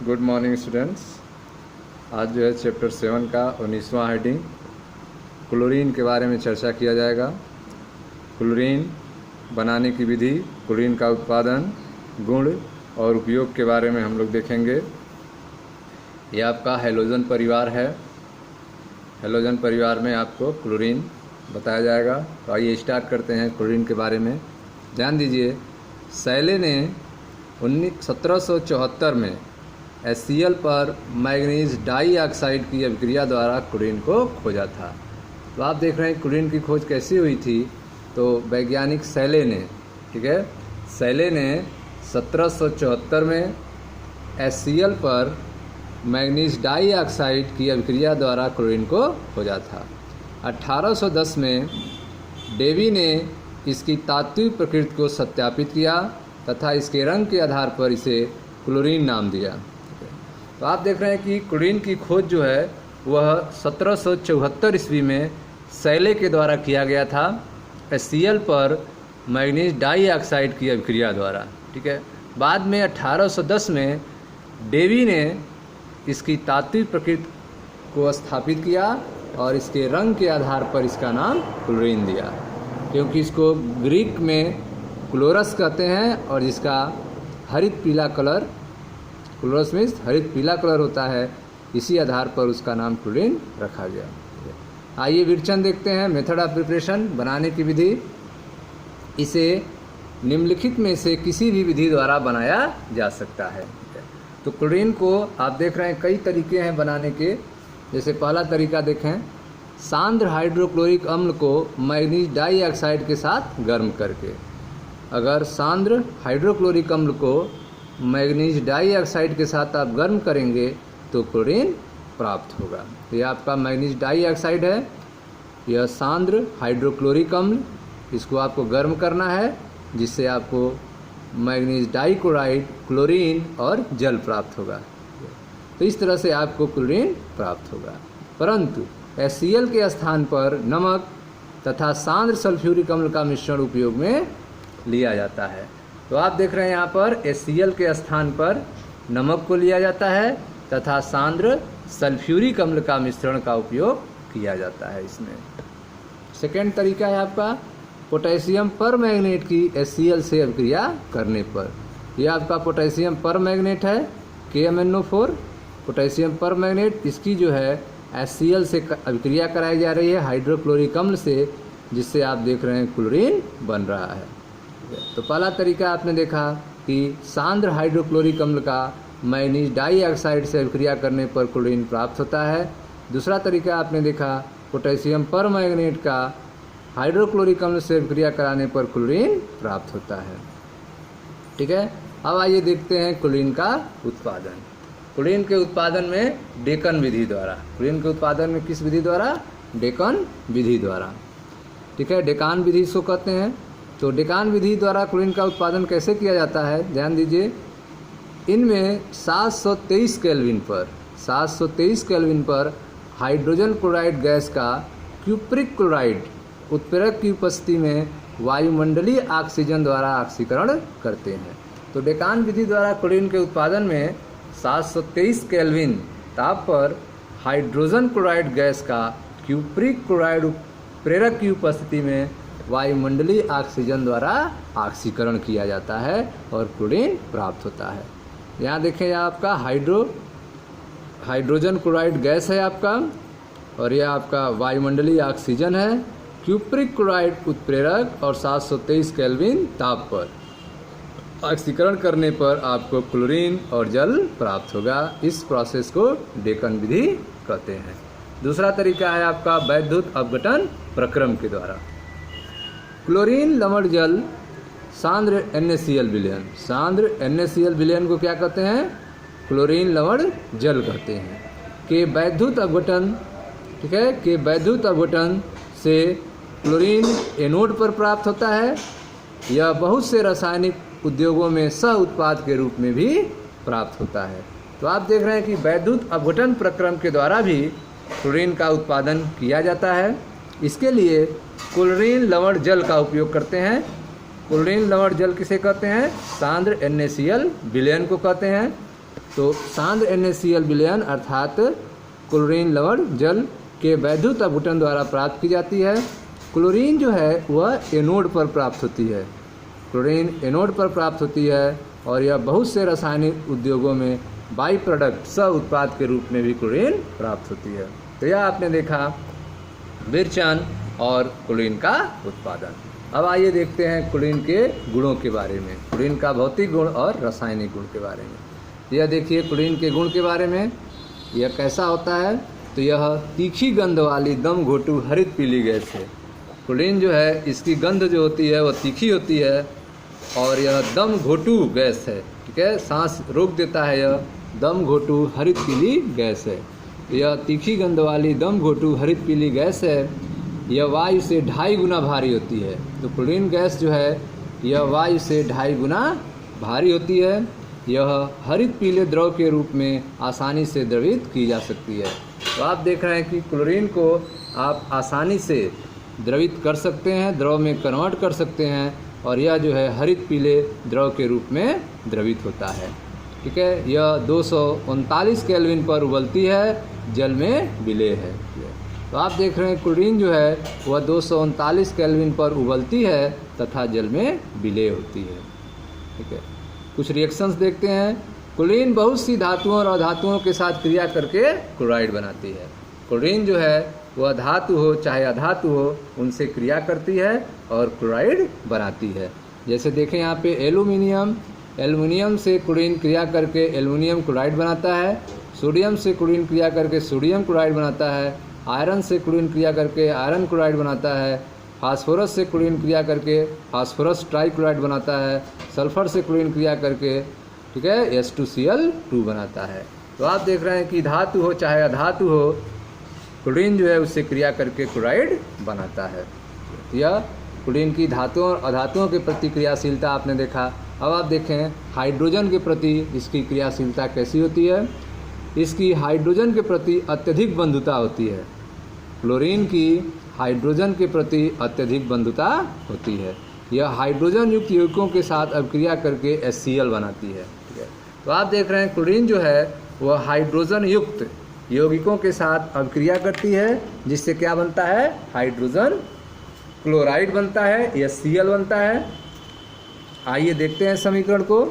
Good morning students. आज जो है चैप्टर 7 का 19वां हेडिंग क्लोरीन के बारे में चर्चा किया जाएगा। क्लोरीन बनाने की विधि, क्लोरीन का उत्पादन, गुण और उपयोग के बारे में हम लोग देखेंगे। यह आपका हैलोजन परिवार है। हैलोजन परिवार में आपको क्लोरीन बताया जाएगा। तो आइए स्टार्ट करते हैं क्लोरीन के बारे में। ध्यान दीजिए, सैले ने 1774 में HCl पर मैग्नीज डाइऑक्साइड की अभिक्रिया द्वारा क्लोरीन को खोजा था। तो आप देख रहे हैं क्लोरीन की खोज कैसी हुई थी। तो वैज्ञानिक सैले ने, ठीक है, सैले ने 1774 में HCl पर मैग्नीज डाइऑक्साइड की अभिक्रिया द्वारा क्लोरीन को खोजा था। 1810 में डेवी ने इसकी तात्विक प्रकृति को सत्यापित किया तथा इसके रंग के आधार पर इसे क्लोरीन नाम दिया। तो आप देख रहे हैं कि क्लोरीन की खोज जो है वह 1774 ईस्वी में सैले के द्वारा किया गया था, HCl पर मैग्नीज डाइऑक्साइड की अभिक्रिया द्वारा। ठीक है, बाद में 1810 में डेवी ने इसकी तात्विक प्रकृति को स्थापित किया और इसके रंग के आधार पर इसका नाम क्लोरीन दिया, क्योंकि इसको ग्रीक में क्लोरस कहते हैं और जिसका हरित पीला कलर, क्लोरस मीन्स हरित पीला कलर होता है, इसी आधार पर उसका नाम क्लोरीन रखा गया। आइए विरचन देखते हैं। मेथड ऑफ प्रिपरेशन, बनाने की विधि। इसे निम्नलिखित में से किसी भी विधि द्वारा बनाया जा सकता है। तो क्लोरीन को आप देख रहे हैं कई तरीके हैं बनाने के। जैसे पहला तरीका देखें, सांद्र हाइड्रोक्लोरिक अम्ल को मैग्नीज डाइऑक्साइड के साथ गर्म करके। अगर सांद्र हाइड्रोक्लोरिक अम्ल को मैग्नीज डाइऑक्साइड के साथ आप गर्म करेंगे तो क्लोरीन प्राप्त होगा। तो यह आपका मैग्नीज डाइऑक्साइड है, यह सांद्र हाइड्रोक्लोरिक अम्ल, इसको आपको गर्म करना है जिससे आपको मैग्नीज डाइक्लोराइड, क्लोरीन और जल प्राप्त होगा। तो इस तरह से आपको क्लोरीन प्राप्त होगा। परंतु HCl के स्थान पर नमक तथा सांद्र सल्फ्यूरिक अम्ल का मिश्रण उपयोग में लिया जाता है। तो आप देख रहे हैं यहाँ पर HCl के स्थान पर नमक को लिया जाता है तथा सांद्र सल्फ्यूरिक अम्ल का मिश्रण का उपयोग किया जाता है इसमें। सेकेंड तरीका है आपका पोटेशियम परमैंगनेट की HCl से अभिक्रिया करने पर। यह आपका पोटेशियम परमैंगनेट है, KMnO4 पोटेशियम परमैंगनेट। इसकी जो है HCl से अभिक्रिया कराई जा रही है हाइड्रोक्लोरिक अम्ल से, जिससे आप देख रहे हैं क्लोरीन बन रहा है। तो पहला तरीका आपने देखा कि सांद्र हाइड्रोक्लोरिक अम्ल का मैग्नीज डाइऑक्साइड से अभिक्रिया करने पर क्लोरीन प्राप्त होता है। दूसरा तरीका आपने देखा पोटेशियम परमैंगनेट का हाइड्रोक्लोरिक अम्ल से अभिक्रिया कराने पर क्लोरीन प्राप्त होता है। ठीक है, अब आइए देखते हैं क्लोरीन का उत्पादन। क्लोरीन के उत्पादन में डेकन विधि द्वारा। क्लोरीन के उत्पादन में किस विधि द्वारा? डेकन विधि द्वारा। ठीक है, डेकान विधि इसको कहते हैं। तो डेकान विधि द्वारा क्लोरीन का उत्पादन कैसे किया जाता है? ध्यान दीजिए, इनमें 723 केल्विन पर हाइड्रोजन क्लोराइड गैस का क्यूप्रिक क्लोराइड उत्प्रेरक की उपस्थिति में वायुमंडलीय ऑक्सीजन द्वारा ऑक्सीकरण करते हैं। तो डेकान विधि द्वारा क्लोरीन के उत्पादन में 723 केल्विन ताप पर हाइड्रोजन क्लोराइड गैस का क्यूप्रिक क्लोराइड उत्प्रेरक की उपस्थिति में वायुमंडलीय ऑक्सीजन द्वारा ऑक्सीकरण किया जाता है और क्लोरीन प्राप्त होता है। यहाँ देखें, यह आपका हाइड्रोजन क्लोराइड गैस है आपका, और यह आपका वायुमंडलीय ऑक्सीजन है। क्यूप्रिक क्लोराइड उत्प्रेरक और 723 केल्विन ताप पर ऑक्सीकरण करने पर आपको क्लोरीन और जल प्राप्त होगा। इस प्रोसेस को डेकन विधि कहते हैं। दूसरा तरीका है आपका वैद्युत अपघटन प्रक्रम के द्वारा। क्लोरीन लवण जल सांद्र NaCl विलयन। सांद्र NaCl विलयन को क्या कहते हैं? क्लोरीन लवण जल कहते हैं। के वैद्युत अपघटन, ठीक है, के वैद्युत अपघटन से क्लोरीन एनोड पर प्राप्त होता है। यह बहुत से रासायनिक उद्योगों में सह उत्पाद के रूप में भी प्राप्त होता है। तो आप देख रहे हैं कि वैद्युत अपघटन प्रक्रम के द्वारा भी क्लोरीन का उत्पादन किया जाता है। इसके लिए क्लोरीन लवण जल का उपयोग करते हैं। क्लोरीन लवण जल किसे कहते हैं? सांद्र NaCl विलयन को कहते हैं। तो सांद्र NaCl विलयन अर्थात क्लोरीन लवण जल के वैद्युत अपघटन द्वारा प्राप्त की जाती है। क्लोरीन जो है वह एनोड पर प्राप्त होती है, क्लोरीन एनोड पर प्राप्त होती है और यह बहुत से रासायनिक उद्योगों में बाई प्रोडक्ट सह उत्पाद के रूप में भी क्लोरीन प्राप्त होती है। तो यह आपने देखा विरचन और क्लोरीन का उत्पादन। अब आइए देखते हैं क्लोरीन के गुणों के बारे में, क्लोरीन का भौतिक गुण और रासायनिक गुण के बारे में। यह देखिए क्लोरीन के गुण के बारे में, यह कैसा होता है। तो यह तीखी गंध वाली दम घोटू हरित पीली गैस है। क्लोरीन जो है इसकी गंध जो होती है वह तीखी होती है और यह दम घोटू गैस है, ठीक है, सांस रोक देता है। यह दम घोटू हरित पीली गैस है। यह तीखी गंध वाली दम घोटू हरित पीली गैस है। यह वायु से 2.5 गुना भारी होती है। तो क्लोरीन गैस जो है यह वायु से 2.5 गुना भारी होती है। यह हरित पीले द्रव के रूप में आसानी से द्रवित की जा सकती है। तो आप देख रहे हैं कि क्लोरीन को आप आसानी से द्रवित कर सकते हैं, द्रव में कन्वर्ट कर सकते हैं और यह जो है हरित पीले द्रव के रूप में द्रवित होता है, ठीक है। यह 239 केल्विन पर उबलती है, जल में विलेय है। तो आप देख रहे हैं क्लोरीन जो है वह 239 केल्विन पर उबलती है तथा जल में विलेय होती है, ठीक है। कुछ रिएक्शंस देखते हैं। क्लोरीन बहुत सी धातुओं और अधातुओं के साथ क्रिया करके क्लोराइड बनाती है। क्लोरीन जो है वह धातु हो चाहे अधातु हो उनसे क्रिया करती है और क्लोराइड बनाती है। जैसे देखें यहाँ पे एल्युमिनियम से क्लोरीन क्रिया करके एल्युमिनियम क्लोराइड बनाता है। सोडियम से क्लोरीन क्रिया करके सोडियम क्लोराइड बनाता है। आयरन से क्लोरीन क्रिया करके आयरन क्लोराइड बनाता है। फास्फोरस से क्लोरीन क्रिया करके फास्फोरस ट्राइक्लोराइड बनाता है। सल्फर से क्लोरीन क्रिया करके, ठीक है, H2Cl2 बनाता है। तो आप देख रहे हैं कि धातु हो चाहे अधातु हो क्लोरीन जो है उससे क्रिया करके क्लोराइड बनाता है। यह क्लोरीन की धातुओं और अधातुओं के प्रति क्रियाशीलता आपने देखा। अब आप देखें हाइड्रोजन के प्रति इसकी क्रियाशीलता कैसी होती है। इसकी हाइड्रोजन के प्रति अत्यधिक बंधुता होती है। क्लोरीन की हाइड्रोजन के प्रति अत्यधिक बंधुता होती है। यह हाइड्रोजन युक्त यौगिकों के साथ अभिक्रिया करके HCl बनाती है, ठीक है। तो आप देख रहे हैं क्लोरीन जो है वह हाइड्रोजन युक्त यौगिकों के साथ अभिक्रिया करती है, जिससे क्या बनता है, हाइड्रोजन क्लोराइड बनता है, HCl बनता है। आइए देखते हैं समीकरण को।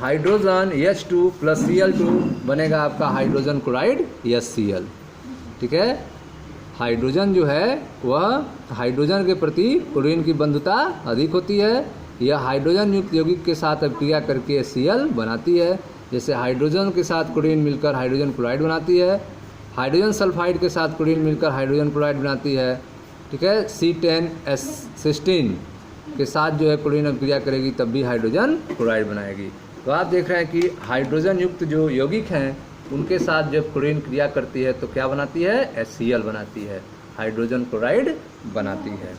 हाइड्रोजन H2 + Cl2 बनेगा आपका हाइड्रोजन क्लोराइड HCl, ठीक है। हाइड्रोजन जो है वह हाइड्रोजन के प्रति क्लोरीन की बंधुता अधिक होती है। यह हाइड्रोजन युक्त यौगिक के साथ अभिक्रिया करके HCl बनाती है। जैसे हाइड्रोजन के साथ क्लोरीन मिलकर हाइड्रोजन क्लोराइड बनाती है। हाइड्रोजन सल्फाइड के साथ क्लोरीन मिलकर हाइड्रोजन क्लोराइड बनाती है, ठीक है। C10H16 के साथ जो है क्लोरीन अभिक्रिया करेगी तब भी हाइड्रोजन क्लोराइड बनाएगी। तो आप देख रहे हैं कि हाइड्रोजन युक्त जो यौगिक हैं उनके साथ जब क्लोरीन क्रिया करती है तो क्या बनाती है, HCl बनाती है, हाइड्रोजन क्लोराइड बनाती है।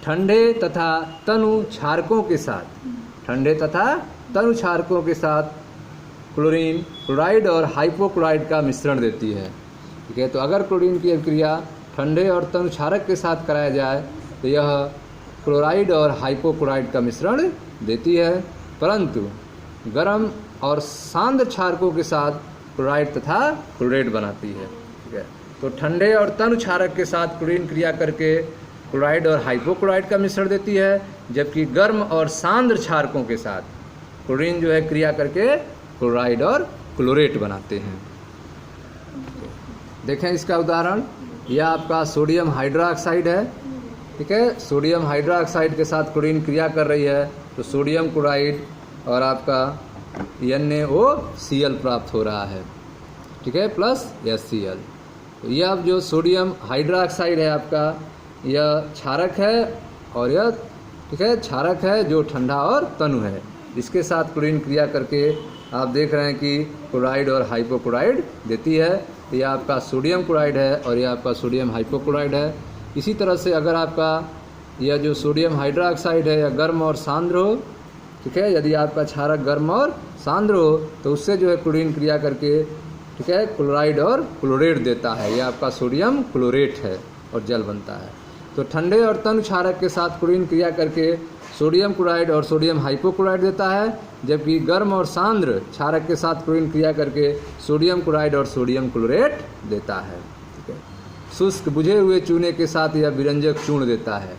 ठंडे तथा तनु क्षारकों के साथ क्लोरीन क्लोराइड और हाइपोक्लोराइड का मिश्रण देती है, ठीक है। तो अगर क्लोरीन की अभिक्रिया ठंडे और तनु क्षारक के साथ कराया जाए तो यह क्लोराइड और हाइपोक्लोराइड का मिश्रण देती है, परंतु गर्म और सांद्र क्षारकों के साथ क्लोराइड तथा क्लोरेट बनाती है, ठीक है। तो ठंडे और तनु क्षारक के साथ क्लोरीन क्रिया करके क्लोराइड और हाइपोक्लोराइड का मिश्रण देती है, जबकि गर्म और सांद्र क्षारकों के साथ क्लोरीन जो है क्रिया करके क्लोराइड और क्लोरेट बनाते हैं। देखें इसका उदाहरण, यह आपका सोडियम हाइड्रोक्साइड है, ठीक है। सोडियम हाइड्रोक्साइड के साथ क्लोरीन क्रिया कर रही है तो सोडियम क्लोराइड और आपका NaOCl प्राप्त हो रहा है, ठीक है, प्लस HCl। तो यह अब जो सोडियम हाइड्रोक्साइड है आपका यह क्षारक है और यह, ठीक है, क्षारक है जो ठंडा और तनु है। इसके साथ क्लोरीन क्रिया करके आप देख रहे हैं कि क्लोराइड और हाइपोक्लोराइड देती है। तो यह आपका सोडियम क्लोराइड है और यह आपका सोडियम हाइपोक्लोराइड है। इसी तरह से अगर आपका यह जो सोडियम हाइड्रोक्साइड है यह गर्म और सांद्र हो, ठीक है, यदि आपका क्षारक गर्म और सांद्र हो तो उससे जो है क्लोरीन क्रिया करके, ठीक है, क्लोराइड और क्लोरेट देता है। यह आपका सोडियम क्लोरेट है और जल बनता है। तो ठंडे और तनु क्षारक के साथ क्लोरीन क्रिया करके सोडियम क्लोराइड और सोडियम हाइपोक्लोराइड देता है, जबकि गर्म और सांद्र क्षारक के साथ क्लोरीन क्रिया करके सोडियम क्लोराइड और सोडियम क्लोरेट देता है। ठीक है। शुष्क बुझे हुए चूने के साथ यह विरंजक चूर्ण देता है।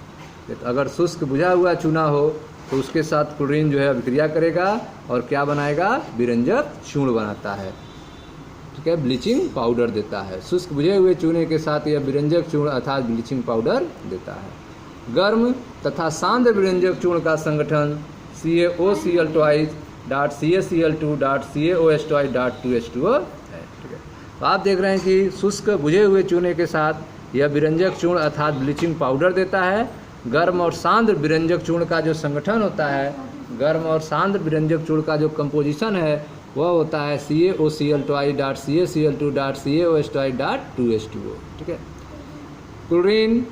अगर शुष्क बुझा हुआ चूना हो तो उसके साथ क्लोरीन जो है अभिक्रिया करेगा और क्या बनाएगा, विरंजक चूर्ण बनाता है। ठीक है, ब्लीचिंग पाउडर देता है। शुष्क बुझे हुए चूने के साथ यह विरंजक चूर्ण अर्थात ब्लीचिंग पाउडर देता है। गर्म तथा सांद्र विरंजक चूर्ण का संगठन CaOCl twice .CaCl2 .CaOH twice .2H2O है। ठीक है, तो आप देख रहे हैं कि शुष्क बुझे हुए चूने के साथ यह विरंजक चूर्ण अर्थात ब्लीचिंग पाउडर देता है। गर्म और सांद्र विरंजक चूर्ण का जो संगठन होता है, गर्म और सांद्र विरंजक चूर्ण का जो कंपोजिशन है वह होता है CaOCl twice .CaCl2 .CaOH twice .2H2O। ठीक है, क्लोरीन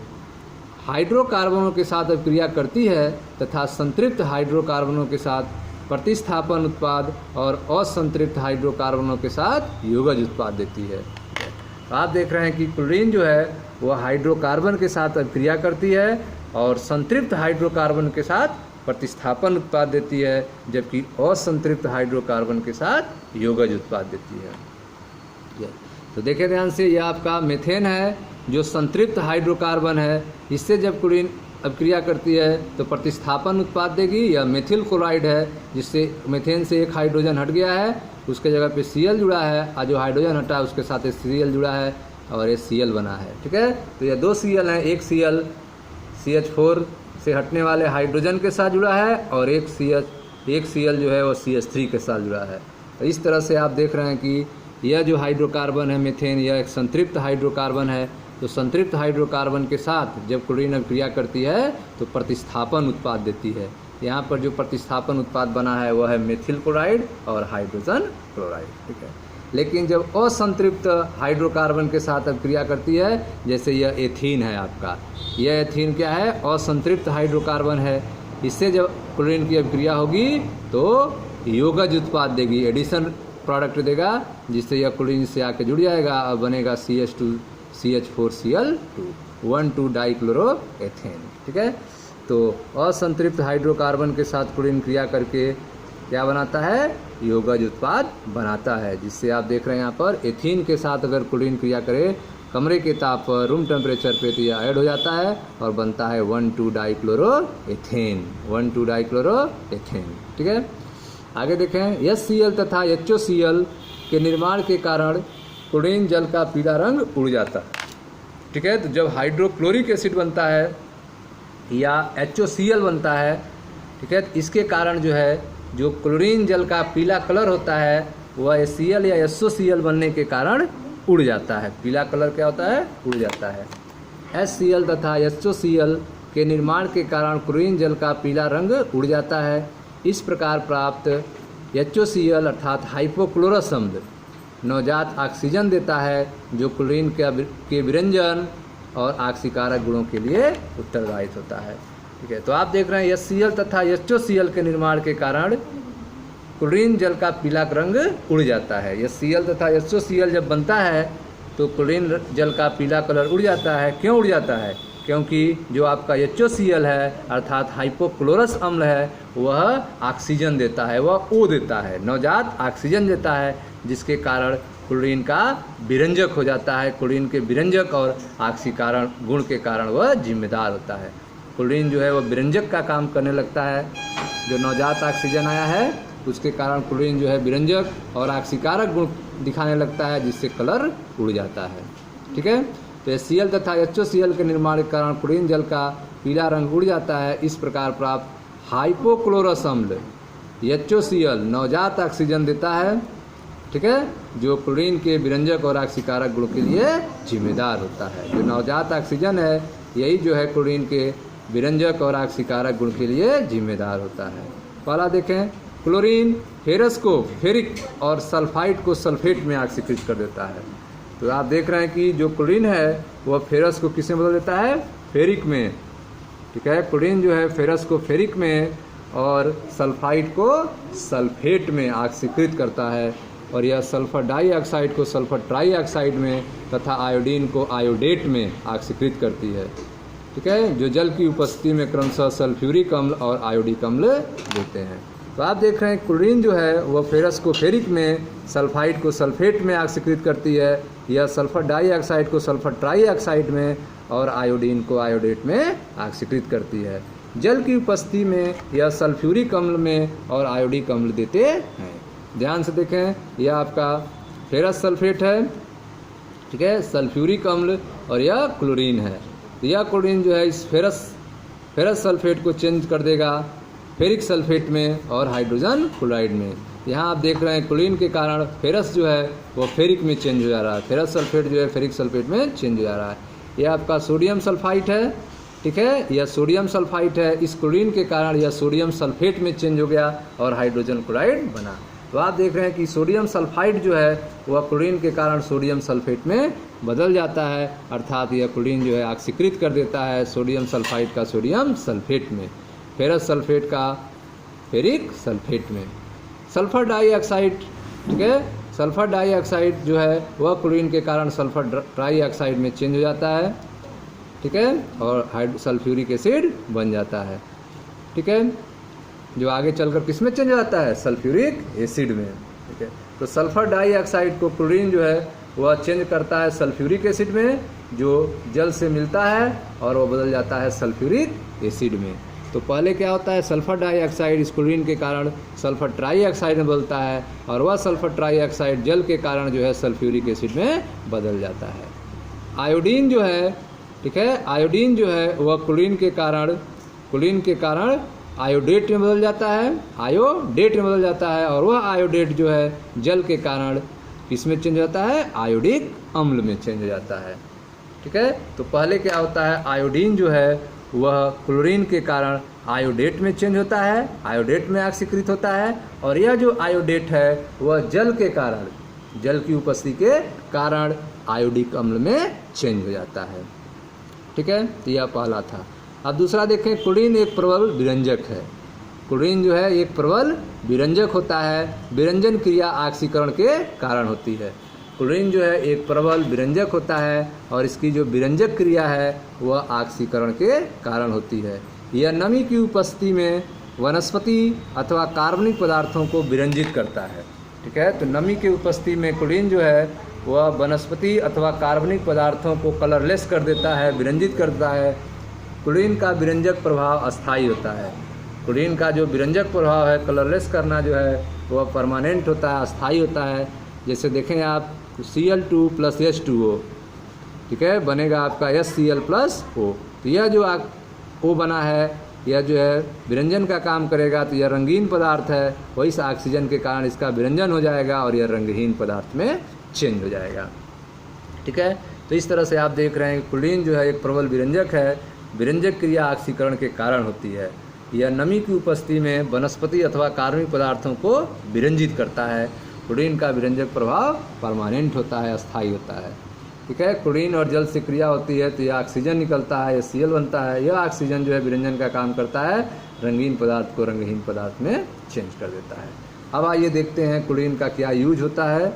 हाइड्रोकार्बनों के साथ अभिक्रिया करती है तथा संतृप्त हाइड्रोकार्बनों के साथ प्रतिस्थापन उत्पाद और असंतृप्त हाइड्रोकार्बनों के साथ योगज उत्पाद देती है। तो आप देख रहे हैं कि क्लोरीन जो है वह हाइड्रोकार्बन के साथ अभिक्रिया करती है और संतृप्त हाइड्रोकार्बन के साथ प्रतिस्थापन उत्पाद देती है, जबकि असंतृप्त हाइड्रोकार्बन के साथ योगज उत्पाद देती है। तो देखें ध्यान से, यह आपका मीथेन है जो संतृप्त हाइड्रोकार्बन है। इससे जब क्लोरीन अभिक्रिया करती है तो प्रतिस्थापन उत्पाद देगी। यह मेथिल क्लोराइड है जिससे मीथेन से एक हाइड्रोजन हट गया है, उसके जगह पे Cl जुड़ा है और जो हाइड्रोजन हटा है उसके साथ Cl जुड़ा है और ये Cl बना है। ठीक है, तो ये 2 Cl हैं, एक Cl CH4 से हटने वाले हाइड्रोजन के साथ जुड़ा है और एक Cl जो है वो CH3 के साथ जुड़ा है। तो इस तरह से आप देख रहे हैं कि यह जो हाइड्रोकार्बन है मीथेन, यह एक संतृप्त हाइड्रोकार्बन है। तो संतृप्त हाइड्रोकार्बन के साथ जब क्लोरीन अभिक्रिया करती है तो प्रतिस्थापन उत्पाद देती है। यहाँ पर जो प्रतिस्थापन उत्पाद बना है वह है मेथिल क्लोराइड और हाइड्रोजन क्लोराइड। ठीक है, लेकिन जब असंतृप्त हाइड्रोकार्बन के साथ अभिक्रिया करती है, जैसे यह एथीन है आपका, यह एथीन क्या है, असंतृप्त हाइड्रोकार्बन है। इससे जब क्लोरीन की अभिक्रिया होगी तो योगज उत्पाद देगी, एडिशन प्रोडक्ट देगा, जिससे यह क्लोरीन से आके जुड़ जाएगा और बनेगा CH2CH4Cl2 1,2 डाइक्लोरोएथेन। ठीक है, तो असंतृप्त हाइड्रोकार्बन के साथ क्लोरीन क्रिया करके क्या बनाता है, योगज उत्पाद बनाता है, जिससे आप देख रहे हैं यहाँ पर एथीन के साथ अगर क्लोरीन क्रिया करे कमरे के ताप पर, रूम टेम्परेचर पे, तो यह ऐड हो जाता है और बनता है 1,2 डाइक्लोरोएथेन 1,2 डाइक्लोरोएथेन। ठीक है, आगे देखें, HCl तथा HOCl के निर्माण के कारण क्लोरीन जल का पीला रंग उड़ जाता है। ठीक है, तो जब हाइड्रोक्लोरिक एसिड बनता है या HOCl बनता है, ठीक है, तो इसके कारण जो है जो क्लोरीन जल का पीला कलर होता है वह HCl या SOCl बनने के कारण उड़ जाता है। पीला कलर क्या होता है, उड़ जाता है। HCl तथा HOCl के निर्माण के कारण क्लोरीन जल का पीला रंग उड़ जाता है। इस प्रकार प्राप्त HOCl अर्थात हाइपोक्लोरस अम्ल नवजात ऑक्सीजन देता है, जो क्लोरीन के विरंजन और ऑक्सीकारक गुणों के लिए उत्तरदायित्व होता है। ठीक है, तो आप देख रहे हैं HCl तथा HOCl के निर्माण के कारण क्लोरीन जल का पीला रंग उड़ जाता है। HCl तथा HOCl जब बनता है तो क्लोरीन जल का पीला कलर उड़ जाता है। क्यों उड़ जाता है, क्योंकि जो आपका HOCl है अर्थात हाइपोक्लोरस अम्ल है वह ऑक्सीजन देता है, वह O देता है, नवजात ऑक्सीजन देता है, जिसके कारण क्लोरीन का विरंजक हो जाता है। क्लोरीन के विरंजक और ऑक्सीकरण गुण के कारण वह जिम्मेदार होता है। क्लोरीन जो है वह विरंजक का काम करने लगता है। जो नवजात ऑक्सीजन आया है उसके कारण क्लोरीन जो है विरंजक और ऑक्सीकारक गुण दिखाने लगता है, जिससे कलर उड़ जाता है। ठीक है, तो HCl तथा HOCl के निर्माण के कारण क्लोरीन जल का पीला रंग उड़ जाता है। इस प्रकार प्राप्त हाइपोक्लोरस अम्ल HOCl नवजात ऑक्सीजन देता है। ठीक है, जो क्लोरीन के विरंजक और ऑक्सीकारक गुण के लिए जिम्मेदार होता है। जो नवजात ऑक्सीजन है यही जो है क्लोरीन के विरंजक और ऑक्सीकारक गुण के लिए जिम्मेदार होता है। पहला देखें, क्लोरीन फेरस को फेरिक और सल्फाइड को सल्फेट में ऑक्सीकृत कर देता है। तो आप देख रहे हैं कि जो क्लोरीन है वह फेरस को किसमें बदल देता है, फेरिक में। ठीक है, क्लोरीन जो है फेरस को फेरिक में और सल्फाइड को सल्फेट में ऑक्सीकृत करता है, और यह सल्फर डाइऑक्साइड को सल्फर ट्राइऑक्साइड में तथा आयोडीन को आयोडेट में ऑक्सीकृत करती है। ठीक है, जो जल की उपस्थिति में क्रमशः सल्फ्यूरिक अम्ल और आयोडिक अम्ल देते हैं। तो आप देख रहे हैं क्लोरीन जो है वह फेरस को फेरिक में, सल्फाइड को सल्फेट में ऑक्सीकृत करती है, या सल्फर डाइऑक्साइड को सल्फर ट्राइऑक्साइड में, और आयोडीन को आयोडेट में ऑक्सीकृत करती है। जल की उपस्थिति में यह सल्फ्यूरिक अम्ल में और आयोडिक अम्ल देते हैं। ध्यान से देखें, यह आपका फेरस सल्फेट है, ठीक है, सल्फ्यूरिक अम्ल, और यह क्लोरीन है। तो यह क्लोरीन जो है इस फेरस सल्फेट को चेंज कर देगा फेरिक सल्फेट में और हाइड्रोजन क्लोराइड में। यहाँ आप देख रहे हैं क्लोरीन के कारण फेरस जो है वो फेरिक में चेंज हो जा रहा है, फेरस सल्फेट जो है फेरिक सल्फेट में चेंज हो जा रहा है। यह आपका सोडियम सल्फाइड है, ठीक है, यह सोडियम सल्फाइड है। इस क्लोरीन के कारण यह सोडियम सल्फेट में चेंज हो गया और हाइड्रोजन क्लोराइड बना। तो आप देख रहे हैं कि सोडियम सल्फाइड जो है वह क्लोरीन के कारण सोडियम सल्फेट में बदल जाता है, अर्थात यह क्लोरीन जो है ऑक्सीकृत कर देता है सोडियम सल्फाइड का सोडियम सल्फेट में, फेरस सल्फेट का फेरिक सल्फेट में। सल्फर डाइऑक्साइड, ठीक है, सल्फर डाइऑक्साइड जो है वह क्लोरीन के कारण सल्फर ट्राइऑक्साइड में चेंज हो जाता है, ठीक है, और सल्फ्यूरिक एसिड बन जाता है, ठीक है, जो आगे चलकर किस में चेंज हो जाता है, सल्फ्यूरिक एसिड में, ठीक है। तो सल्फर डाइऑक्साइड को क्लोरीन जो है वह चेंज करता है सल्फ्यूरिक एसिड में, जो जल से मिलता है और वह बदल जाता है सल्फ्यूरिक एसिड में। तो पहले क्या होता है, सल्फर डाइऑक्साइड इस क्लोरीन के कारण सल्फर ट्राइऑक्साइड में बदलता है, और वह सल्फर ट्राइऑक्साइड जल के कारण जो है सल्फ्यूरिक एसिड में बदल जाता है। आयोडीन जो है, ठीक है, आयोडीन जो है वह क्लोरीन के कारण आयोडेट में बदल जाता है, आयोडेट में बदल जाता है, और वह आयोडेट जो है जल के कारण किसमें चेंज होता है, आयोडिक अम्ल में चेंज हो जाता है, ठीक है। तो पहले क्या होता है, आयोडीन जो है वह क्लोरीन के कारण आयोडेट में चेंज होता है, आयोडेट में ऑक्सीकृत होता है, और यह जो आयोडेट है वह जल के कारण, जल की उपस्थिति के कारण आयोडिक अम्ल में चेंज हो जाता है, ठीक है। तो यह पहला था। अब दूसरा देखें, क्लोरीन एक प्रबल विरंजक है। क्लोरीन जो है एक प्रबल विरंजक होता है, विरंजन क्रिया ऑक्सीकरण के कारण होती है। क्लोरीन जो है एक प्रबल विरंजक होता है और इसकी जो विरंजक क्रिया है वह ऑक्सीकरण के कारण होती है। यह नमी की उपस्थिति में वनस्पति अथवा कार्बनिक पदार्थों को विरंजित करता है, ठीक है। तो नमी की उपस्थिति में क्लोरीन जो है वह वनस्पति अथवा कार्बनिक पदार्थों को कलरलेस कर देता है, विरंजित करता है। क्लोरीन का विरंजक प्रभाव अस्थायी होता है। क्लोरीन का जो विरंजक प्रभाव है, कलरलेस करना जो है वह परमानेंट होता है, अस्थायी होता है। जैसे देखें आप Cl2 + H2O, ठीक है, बनेगा आपका HCl+O। तो यह जो O बना है यह जो है विरंजन का काम करेगा, तो यह रंगीन पदार्थ है, वही से ऑक्सीजन के कारण इसका विरंजन हो जाएगा और यह रंगहीन पदार्थ में चेंज हो जाएगा, ठीक है। तो इस तरह से आप देख रहे हैं क्लोरीन जो है एक प्रबल विरंजक है, विरंजक क्रिया ऑक्सीकरण के कारण होती है। यह नमी की उपस्थिति में वनस्पति अथवा कार्बनिक पदार्थों को विरंजित करता है। क्लोरीन का विरंजक प्रभाव परमानेंट होता है, अस्थायी होता है, ठीक है। क्लोरीन और जल से क्रिया होती है तो यह ऑक्सीजन निकलता है, HCl बनता है। यह ऑक्सीजन जो है विरंजन का काम करता है, रंगीन पदार्थ को रंगहीन पदार्थ में चेंज कर देता है। अब आइए देखते हैं क्लोरीन का क्या यूज होता है,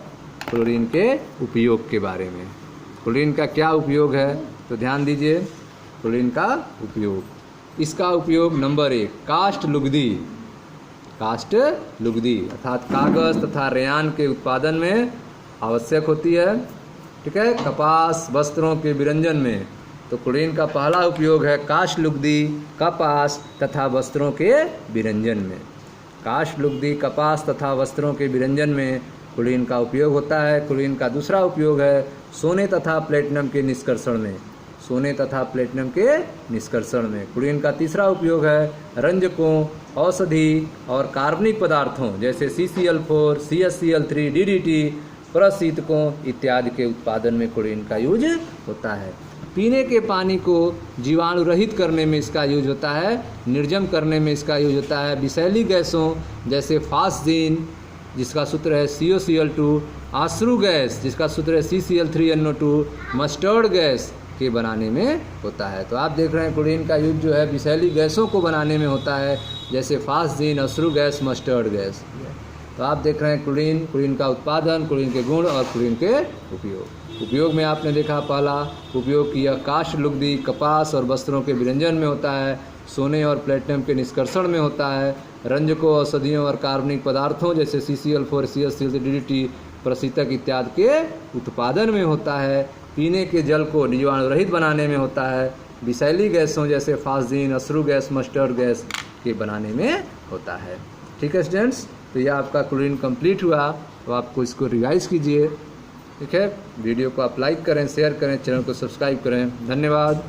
क्लोरीन के उपयोग के बारे में। क्लोरीन का क्या उपयोग है, तो ध्यान दीजिए। क्लोरीन का उपयोग, इसका उपयोग नंबर 1, काष्ठ लुगदी अर्थात कागज तथा रेयान के उत्पादन में आवश्यक होती है, ठीक है। कपास वस्त्रों के विरंजन में, तो क्लोरीन का पहला उपयोग है काष्ठ लुगदी, कपास तथा वस्त्रों के विरंजन में। काष्ठ लुगदी, कपास तथा वस्त्रों के विरंजन में क्लोरीन का उपयोग होता है। क्लोरीन का दूसरा उपयोग है सोने तथा प्लेटिनम के निष्कर्षण में, सोने तथा प्लेटिनम के निष्कर्षण में। क्लोरीन का तीसरा उपयोग है रंजकों, औषधि और कार्बनिक पदार्थों जैसे CCl4, CHCl3, DDT, प्रशीतकों इत्यादि के उत्पादन में क्लोरीन का यूज होता है। पीने के पानी को जीवाणु रहित करने में इसका यूज होता है, निर्जम करने में इसका यूज होता है। विषैली गैसों जैसे फास्जीन जिसका सूत्र है COCl2, आश्रु गैस जिसका सूत्र है CCl3NO2, मस्टर्ड गैस के बनाने में होता है। तो आप देख रहे हैं क्लोरीन का यूज जो है विषैली गैसों को बनाने में होता है, जैसे फास्जीन, अश्रु गैस, मस्टर्ड गैस। तो आप देख रहे हैं क्लोरीन, क्लोरीन का उत्पादन, क्लोरीन के गुण और क्लोरीन के उपयोग में आपने देखा पहला उपयोग कि यह काष्ठ, लुगदी, कपास और वस्त्रों के विरंजन में होता है, सोने और प्लेटिनम के निष्कर्षण में होता है, रंजकों, औषधियों और कार्बनिक पदार्थों जैसे CCl4, CH3, DDT, प्रशीतक इत्यादि के उत्पादन में होता है, पीने के जल को जीवाणु रहित बनाने में होता है, विषैली गैसों जैसे फास्जीन, अश्रु गैस, मस्टर्ड गैस के बनाने में होता है। ठीक है स्टूडेंट्स, तो यह आपका क्लोरीन कंप्लीट हुआ। तो आपको इसको रिवाइज कीजिए। ठीक है, वीडियो को आप लाइक करें, शेयर करें, चैनल को सब्सक्राइब करें। धन्यवाद।